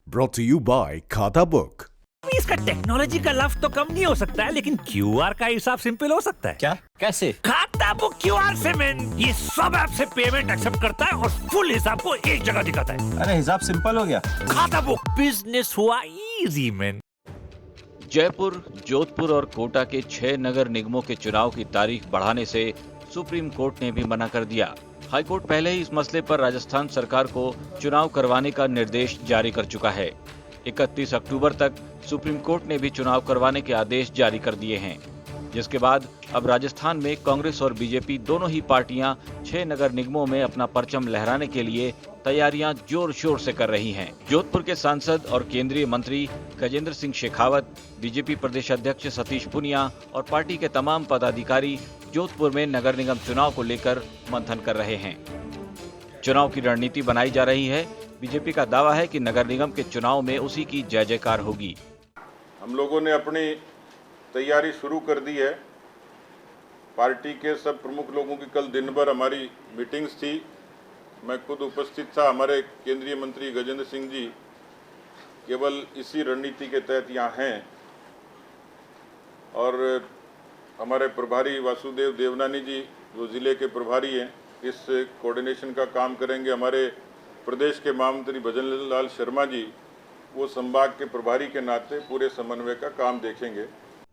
Brought to you by खाता book. इसका technology का लफ्ज तो कम नहीं हो सकता है, लेकिन क्यूआर का हिसाब सिंपल हो सकता है। क्या? कैसे? खाता बुक क्यूआर से मैन, ये सब ऐप से पेमेंट एक्सेप्ट करता है और फुल हिसाब को एक जगह दिखाता है। अरे हिसाब सिंपल हो गया। खाता बुक बिजनेस हुआ इजी मैन। जयपुर, जोधपुर और कोटा के 6 नगर निगमों के चुनाव की तारीख बढ़ाने से सुप्रीम कोर्ट ने भी मना कर दिया। हाईकोर्ट पहले ही इस मसले पर राजस्थान सरकार को चुनाव करवाने का निर्देश जारी कर चुका है। 31 अक्टूबर तक सुप्रीम कोर्ट ने भी चुनाव करवाने के आदेश जारी कर दिए हैं, जिसके बाद अब राजस्थान में कांग्रेस और बीजेपी दोनों ही पार्टियां 6 नगर निगमों में अपना परचम लहराने के लिए तैयारियां जोर शोर से कर रही हैं। जोधपुर के सांसद और केंद्रीय मंत्री गजेंद्र सिंह शेखावत, बीजेपी प्रदेश अध्यक्ष सतीश पुनिया और पार्टी के तमाम पदाधिकारी जोधपुर में नगर निगम चुनाव को लेकर मंथन कर रहे हैं। चुनाव की रणनीति बनाई जा रही है। बीजेपी का दावा है कि नगर निगम के चुनाव में उसी की जय जयकार होगी। हम लोगों ने अपनी तैयारी शुरू कर दी है। पार्टी के सब प्रमुख लोगों की कल दिन भर हमारी मीटिंग्स थी। मैं खुद उपस्थित था। हमारे केंद्रीय मंत्री गजेंद्र सिंह जी केवल इसी रणनीति के तहत यहाँ हैं और हमारे प्रभारी वासुदेव देवनानी जी जो ज़िले के प्रभारी हैं इस कोऑर्डिनेशन का काम करेंगे। हमारे प्रदेश के महामंत्री भजन लाल शर्मा जी वो संभाग के प्रभारी के नाते पूरे समन्वय का काम देखेंगे।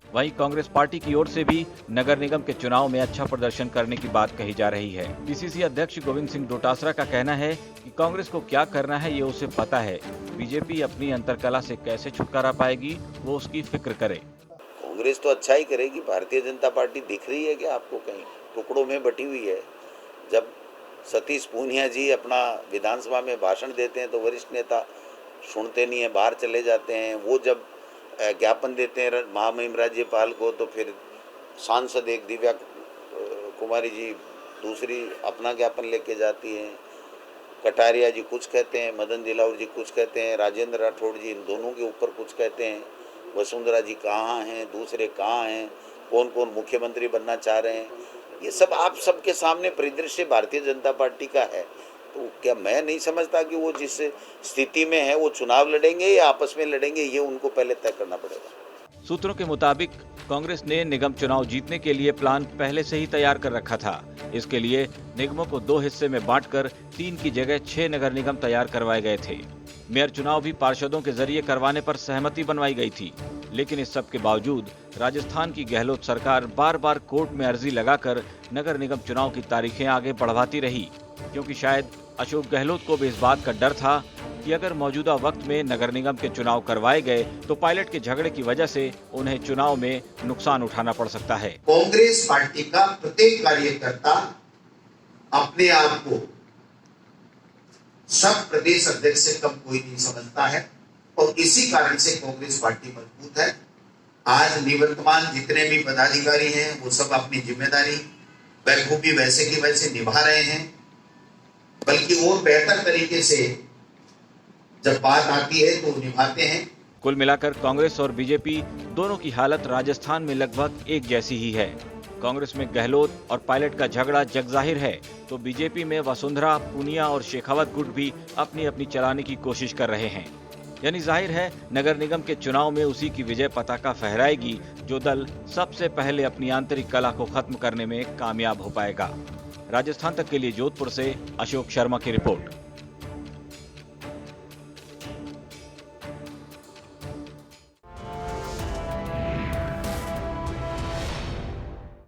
वहीं कांग्रेस पार्टी की ओर से भी नगर निगम के चुनाव में अच्छा प्रदर्शन करने की बात कही जा रही है। पीसीसी अध्यक्ष गोविंद सिंह डोटासरा का कहना है कि कांग्रेस को क्या करना है ये उसे पता है। बीजेपी अपनी अंतरकला से कैसे छुटकारा पाएगी वो उसकी फिक्र करे। कांग्रेस तो अच्छा ही करेगी। भारतीय जनता पार्टी दिख रही है कि आपको कहीं टुकड़ों में बटी हुई है। जब सतीश पूनिया जी अपना विधानसभा में भाषण देते हैं तो वरिष्ठ नेता सुनते नहीं है, बाहर चले जाते हैं। वो जब ज्ञापन देते हैं महामहिम राज्यपाल को तो फिर सांसद एक दिव्या कुमारी जी दूसरी अपना ज्ञापन लेके जाती हैं। कटारिया जी कुछ कहते हैं, मदन दिलावर जी कुछ कहते हैं, राजेंद्र राठौड़ जी इन दोनों के ऊपर कुछ कहते हैं। वसुंधरा जी कहाँ हैं, दूसरे कहाँ हैं, कौन कौन मुख्यमंत्री बनना चाह रहे हैं, ये सब आप सबके सामने परिदृश्य भारतीय जनता पार्टी का है। तो क्या मैं नहीं समझता कि वो जिस स्थिति में है वो चुनाव लड़ेंगे या आपस में लड़ेंगे, ये उनको पहले तय करना पड़ेगा। सूत्रों के मुताबिक कांग्रेस ने निगम चुनाव जीतने के लिए प्लान पहले से ही तैयार कर रखा था। इसके लिए निगमों को 2 हिस्से में बांटकर 3 की जगह 6 नगर निगम तैयार करवाए गए थे। मेयर चुनाव भी पार्षदों के जरिए करवाने पर सहमति बनवाई गई थी, लेकिन इस सब के बावजूद राजस्थान की गहलोत सरकार बार बार कोर्ट में अर्जी लगाकर नगर निगम चुनाव की तारीखें आगे बढ़वाती रही, क्योंकि शायद अशोक गहलोत को भी इस बात का डर था कि अगर मौजूदा वक्त में नगर निगम के चुनाव करवाए गए तो पायलट के झगड़े की वजह से उन्हें चुनाव में नुकसान उठाना पड़ सकता है। कांग्रेस पार्टी का प्रत्येक कार्यकर्ता अपने आप को सब प्रदेश अध्यक्ष से कम कोई नहीं समझता है और इसी कारण से कांग्रेस पार्टी मजबूत है। आज निवर्तमान जितने भी पदाधिकारी हैं वो सब अपनी जिम्मेदारी बखूबी वैसे की वैसे निभा रहे हैं, बल्कि और बेहतर तरीके से जब बात आती है तो निभाते हैं। कुल मिलाकर कांग्रेस और बीजेपी दोनों की हालत राजस्थान में लगभग एक जैसी ही है। कांग्रेस में गहलोत और पायलट का झगड़ा जगजाहिर है, तो बीजेपी में वसुंधरा, पूनिया और शेखावत गुट भी अपनी अपनी चलाने की कोशिश कर रहे हैं। यानी जाहिर है नगर निगम के चुनाव में उसी की विजय पताका फहराएगी जो दल सबसे पहले अपनी आंतरिक कला को खत्म करने में कामयाब हो पाएगा। राजस्थान तक के लिए जोधपुर से अशोक शर्मा की रिपोर्ट।